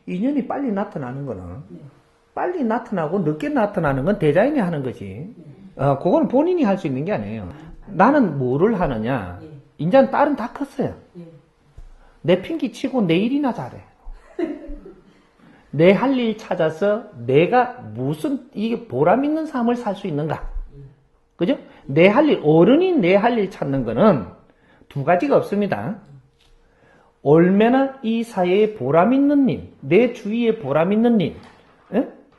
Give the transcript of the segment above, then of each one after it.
인연이 빨리 나타나는 거는 빨리 나타나고 늦게 나타나는 건 대자연이 하는 거지. 그건 본인이 할 수 있는 게 아니에요. 나는 뭐를 하느냐. 인자는 딸은 다 컸어요. 내 핑계 치고 내 일이나 잘해. 내 할 일 찾아서 내가 무슨 이게 보람 있는 삶을 살 수 있는가. 그죠? 내 할 일, 어른이 내 할 일 찾는 거는 두 가지가 없습니다. 얼마나 이 사회에 보람 있는 일, 내 주위에 보람 있는 일,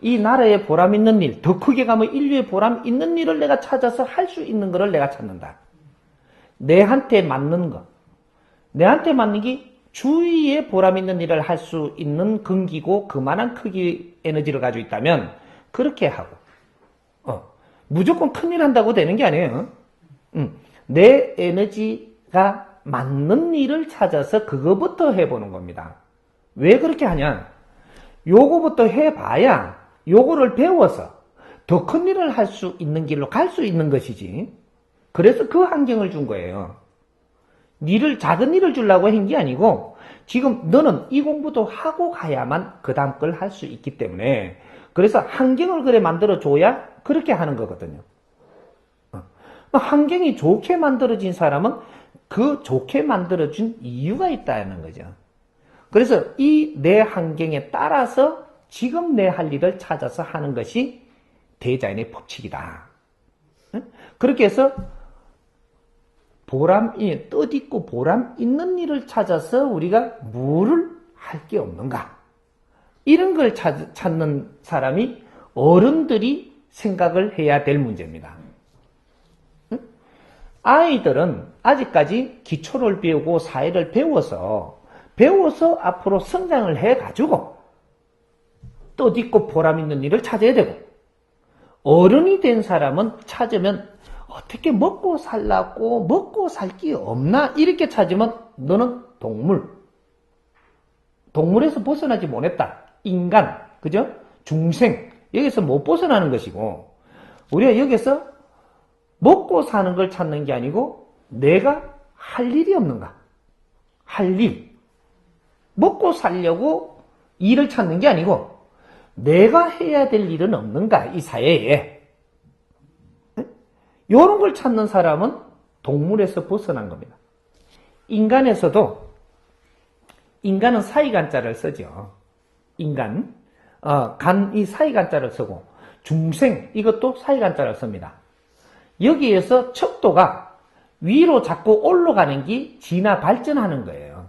이 나라에 보람 있는 일, 더 크게 가면 인류에 보람 있는 일을 내가 찾아서 할 수 있는 거를 내가 찾는다. 내한테 맞는 거. 내한테 맞는 게 주위에 보람 있는 일을 할 수 있는 근기고 그만한 크기 에너지를 가지고 있다면 그렇게 하고 무조건 큰일 한다고 되는 게 아니에요. 내 에너지가 맞는 일을 찾아서 그거부터 해보는 겁니다. 왜 그렇게 하냐? 요거부터 해봐야 요거를 배워서 더 큰 일을 할 수 있는 길로 갈 수 있는 것이지. 그래서 그 환경을 준 거예요. 니를 작은 일을 주려고 한 게 아니고 지금 너는 이 공부도 하고 가야만 그 다음 걸 할 수 있기 때문에 그래서 환경을 그래 만들어줘야 그렇게 하는 거거든요. 환경이 좋게 만들어진 사람은 그 좋게 만들어준 이유가 있다는 거죠. 그래서 이 내 환경에 따라서 지금 내 할 일을 찾아서 하는 것이 대자연의 법칙이다. 그렇게 해서 뜻있고 보람 있는 일을 찾아서 우리가 뭐를 할 게 없는가. 이런 걸 찾는 사람이 어른들이 생각을 해야 될 문제입니다. 아이들은 아직까지 기초를 배우고 사회를 배워서 앞으로 성장을 해가지고 뜻있고 보람 있는 일을 찾아야 되고 어른이 된 사람은 찾으면 어떻게 먹고 살라고 먹고 살 게 없나 이렇게 찾으면 너는 동물에서 벗어나지 못했다. 인간, 그죠? 중생 여기서 못 벗어나는 것이고 우리가 여기서 먹고 사는 걸 찾는 게 아니고 내가 할 일이 없는가? 할 일. 먹고 살려고 일을 찾는 게 아니고 내가 해야 될 일은 없는가? 이 사회에. 이런 걸 찾는 사람은 동물에서 벗어난 겁니다. 인간에서도 인간은 사이간자를 쓰죠. 인간. 이 사이간자를 쓰고 중생 이것도 사이간자를 씁니다. 여기에서 척도가 위로 자꾸 올라가는 게 진화 발전하는 거예요.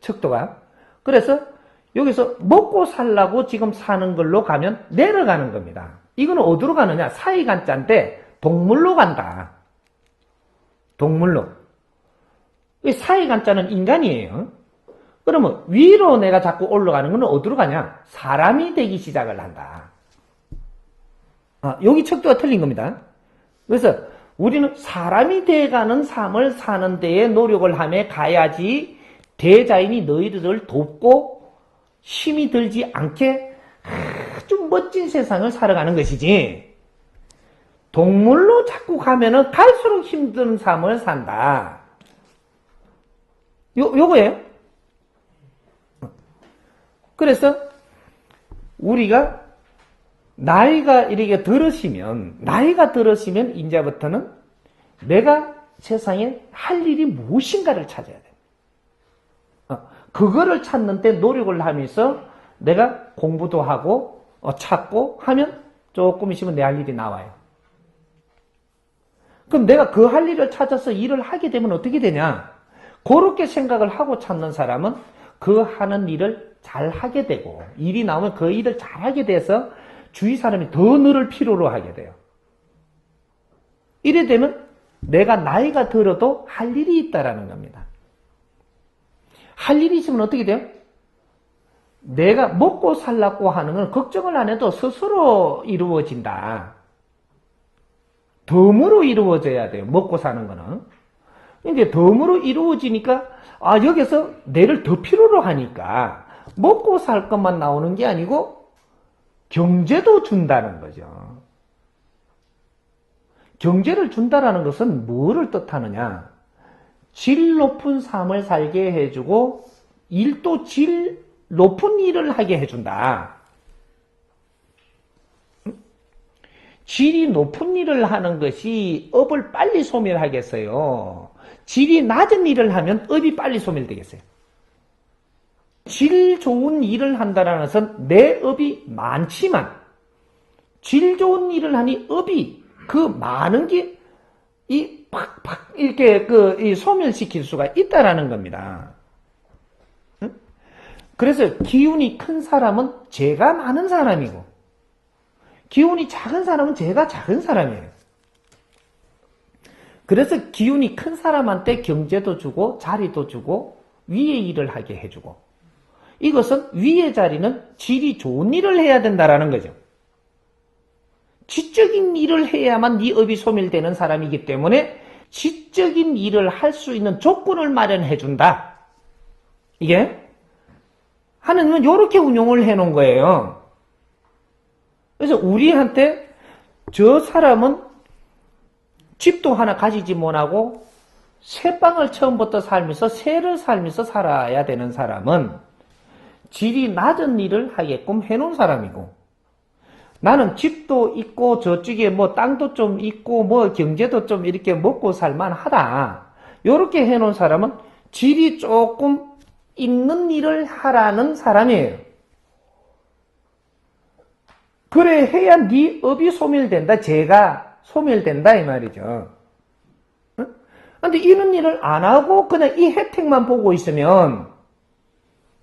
척도가. 그래서 여기서 먹고 살라고 지금 사는 걸로 가면 내려가는 겁니다. 이거는 어디로 가느냐? 사이간자인데 동물로 간다. 동물로. 이 사이간자는 인간이에요. 그러면 위로 내가 자꾸 올라가는 건 어디로 가냐? 사람이 되기 시작을 한다. 여기 척도가 틀린 겁니다. 그래서 우리는 사람이 돼가는 삶을 사는 데에 노력을 하며 가야지 대자연이 너희들을 돕고 힘이 들지 않게 아주 멋진 세상을 살아가는 것이지 동물로 자꾸 가면은 갈수록 힘든 삶을 산다. 요거예요. 그래서 우리가 나이가 들으시면 이제부터는 내가 세상에 할 일이 무엇인가를 찾아야 돼. 그거를 찾는데 노력을 하면서 내가 공부도 하고 찾고 하면 조금 있으면 내 할 일이 나와요. 그럼 내가 그 할 일을 찾아서 일을 하게 되면 어떻게 되냐? 그렇게 생각을 하고 찾는 사람은 그 하는 일을 잘 하게 되고 일이 나오면 그 일을 잘 하게 돼서 주위 사람이 더 너를 필요로 하게 돼요. 이래 되면 내가 나이가 들어도 할 일이 있다라는 겁니다. 할 일이 있으면 어떻게 돼요? 내가 먹고 살라고 하는 건 걱정을 안 해도 스스로 이루어진다. 덤으로 이루어져야 돼요. 먹고 사는 거는. 이제 덤으로 이루어지니까 여기서 내를 더 필요로 하니까 먹고 살 것만 나오는 게 아니고 경제도 준다는 거죠. 경제를 준다라는 것은 뭐를 뜻하느냐? 질 높은 삶을 살게 해주고 일도 질 높은 일을 하게 해준다. 질이 높은 일을 하는 것이 업을 빨리 소멸하겠어요? 질이 낮은 일을 하면 업이 빨리 소멸되겠어요? 질 좋은 일을 한다는 것은 내 업이 많지만 질 좋은 일을 하니 업이 그 많은 게 팍팍 이렇게 소멸시킬 수가 있다라는 겁니다. 그래서 기운이 큰 사람은 재가 많은 사람이고 기운이 작은 사람은 재가 작은 사람이에요. 그래서 기운이 큰 사람한테 경제도 주고 자리도 주고 위의 일을 하게 해주고 이것은 위의 자리는 질이 좋은 일을 해야 된다라는 거죠. 지적인 일을 해야만 네 업이 소멸되는 사람이기 때문에 지적인 일을 할 수 있는 조건을 마련해 준다. 이게 하느님은 이렇게 운용을 해 놓은 거예요. 그래서 우리한테 저 사람은 집도 하나 가지지 못하고 새방을 처음부터 살면서 새를 살면서 살아야 되는 사람은 질이 낮은 일을 하게끔 해놓은 사람이고 나는 집도 있고 저쪽에 뭐 땅도 좀 있고 뭐 경제도 좀 이렇게 먹고 살만하다. 이렇게 해놓은 사람은 질이 조금 있는 일을 하라는 사람이에요. 그래 해야 네 업이 소멸된다. 재가 소멸된다 이 말이죠. 근데 이런 일을 안 하고 그냥 이 혜택만 보고 있으면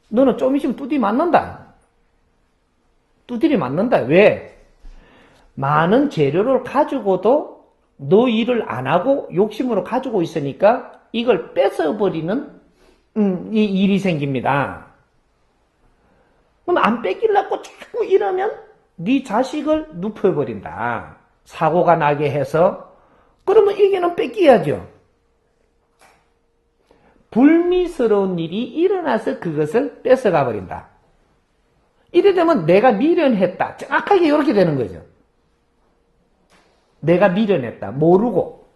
너는 좀 있으면 뚜디 맞는다. 뚜디리 맞는다. 왜? 많은 재료를 가지고도 너 일을 안 하고 욕심으로 가지고 있으니까 이걸 뺏어버리는 이 일이 생깁니다. 그럼 안 뺏기려고 자꾸 이러면 네 자식을 눕혀버린다. 사고가 나게 해서 그러면 이게는 뺏겨야죠. 불미스러운 일이 일어나서 그것을 뺏어가 버린다. 이래 되면 내가 미련했다. 정확하게 이렇게 되는 거죠. 내가 미련했다. 모르고.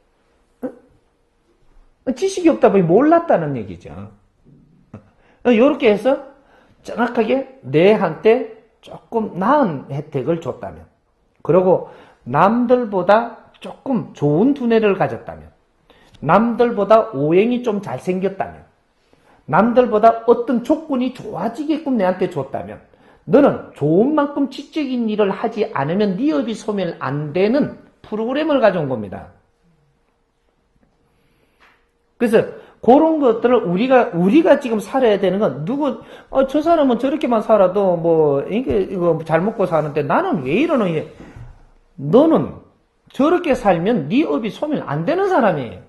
지식이 없다 보니 몰랐다는 얘기죠. 이렇게 해서 정확하게 내한테 조금 나은 혜택을 줬다면 그리고 남들보다 조금 좋은 두뇌를 가졌다면 남들보다 오행이 좀 잘생겼다면 남들보다 어떤 조건이 좋아지게끔 내한테 줬다면 너는 좋은 만큼 지적인 일을 하지 않으면 네 업이 소멸 안 되는 프로그램을 가져온 겁니다. 그래서 그런 것들을 우리가 지금 살아야 되는 건 저 사람은 저렇게만 살아도 뭐 이거 잘 먹고 사는데 나는 왜 이러노? 너는 저렇게 살면 네 업이 소멸 안 되는 사람이에요.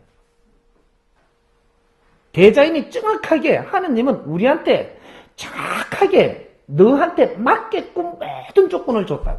대자인이 정확하게 하느님은 우리한테 정확하게 너한테 맞게끔 모든 조건을 줬다.